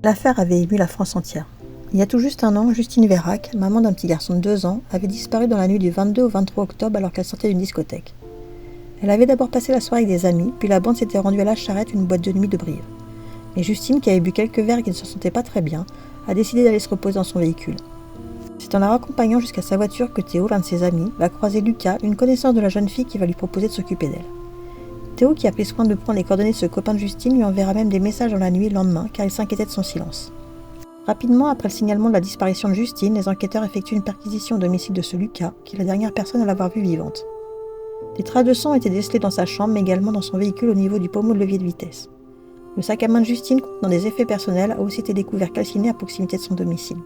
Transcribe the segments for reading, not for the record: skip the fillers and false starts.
L'affaire avait ému la France entière. Il y a tout juste un an, Justine Vérac, maman d'un petit garçon de 2 ans, avait disparu dans la nuit du 22 au 23 octobre alors qu'elle sortait d'une discothèque. Elle avait d'abord passé la soirée avec des amis, puis la bande s'était rendue à La Charrette, une boîte de nuit de Brive. Mais Justine, qui avait bu quelques verres et qui ne se sentait pas très bien, a décidé d'aller se reposer dans son véhicule. C'est en la raccompagnant jusqu'à sa voiture que Théo, l'un de ses amis, va croiser Lucas, une connaissance de la jeune fille qui va lui proposer de s'occuper d'elle. Théo, qui a pris soin de prendre les coordonnées de ce copain de Justine, lui enverra même des messages dans la nuit le lendemain car il s'inquiétait de son silence. Rapidement, après le signalement de la disparition de Justine, les enquêteurs effectuent une perquisition au domicile de ce Lucas, qui est la dernière personne à l'avoir vue vivante. Des traces de sang étaient décelées dans sa chambre, mais également dans son véhicule au niveau du pommeau de levier de vitesse. Le sac à main de Justine, contenant des effets personnels, a aussi été découvert calciné à proximité de son domicile.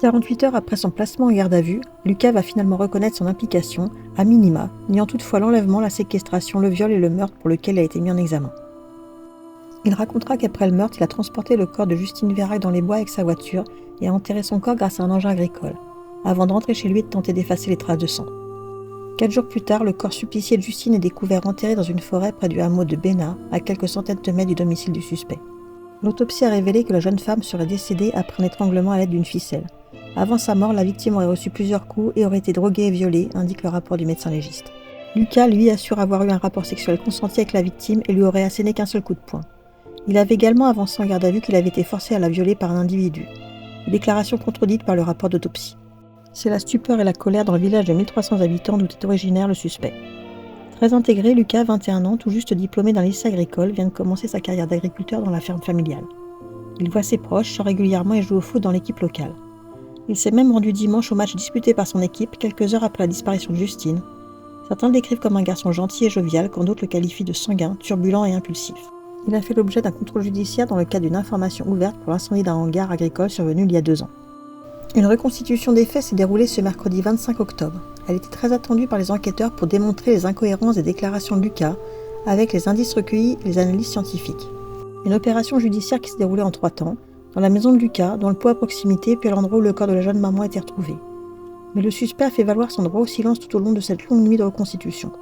48 heures après son placement en garde à vue, Lucas va finalement reconnaître son implication, à minima, niant toutefois l'enlèvement, la séquestration, le viol et le meurtre pour lequel il a été mis en examen. Il racontera qu'après le meurtre, il a transporté le corps de Justine Vérac dans les bois avec sa voiture et a enterré son corps grâce à un engin agricole, avant de rentrer chez lui et de tenter d'effacer les traces de sang. 4 jours plus tard, le corps supplicié de Justine est découvert enterré dans une forêt près du hameau de Bénat, à quelques centaines de mètres du domicile du suspect. L'autopsie a révélé que la jeune femme serait décédée après un étranglement à l'aide d'une ficelle. Avant sa mort, la victime aurait reçu plusieurs coups et aurait été droguée et violée, indique le rapport du médecin légiste. Lucas, lui, assure avoir eu un rapport sexuel consenti avec la victime et lui aurait asséné qu'un seul coup de poing. Il avait également avancé en garde à vue qu'il avait été forcé à la violer par un individu. Déclaration contredite par le rapport d'autopsie. C'est la stupeur et la colère dans le village de 1300 habitants d'où est originaire le suspect. Très intégré, Lucas, 21 ans, tout juste diplômé d'un lycée agricole, vient de commencer sa carrière d'agriculteur dans la ferme familiale. Il voit ses proches, sort régulièrement et joue au foot dans l'équipe locale. Il s'est même rendu dimanche au match disputé par son équipe, quelques heures après la disparition de Justine. Certains le décrivent comme un garçon gentil et jovial, quand d'autres le qualifient de sanguin, turbulent et impulsif. Il a fait l'objet d'un contrôle judiciaire dans le cadre d'une information ouverte pour l'incendie d'un hangar agricole survenu il y a 2 ans. Une reconstitution des faits s'est déroulée ce mercredi 25 octobre. Elle était très attendue par les enquêteurs pour démontrer les incohérences des déclarations de Lucas, avec les indices recueillis et les analyses scientifiques. Une opération judiciaire qui s'est déroulée en 3 temps, dans la maison de Lucas, dans le pot à proximité, puis à l'endroit où le corps de la jeune maman a été retrouvé. Mais le suspect a fait valoir son droit au silence tout au long de cette longue nuit de reconstitution.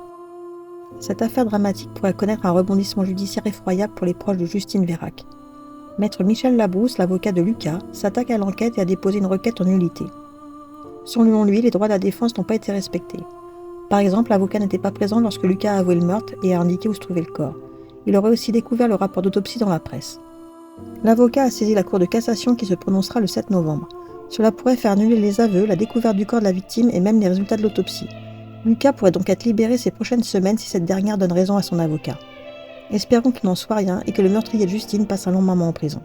Cette affaire dramatique pourrait connaître un rebondissement judiciaire effroyable pour les proches de Justine Vérac. Maître Michel Labrousse, l'avocat de Lucas, s'attaque à l'enquête et a déposé une requête en nullité. Selon lui, les droits de la défense n'ont pas été respectés. Par exemple, l'avocat n'était pas présent lorsque Lucas a avoué le meurtre et a indiqué où se trouvait le corps. Il aurait aussi découvert le rapport d'autopsie dans la presse. L'avocat a saisi la Cour de cassation qui se prononcera le 7 novembre. Cela pourrait faire annuler les aveux, la découverte du corps de la victime et même les résultats de l'autopsie. Lucas pourrait donc être libéré ces prochaines semaines si cette dernière donne raison à son avocat. Espérons qu'il n'en soit rien et que le meurtrier de Justine passe un long moment en prison.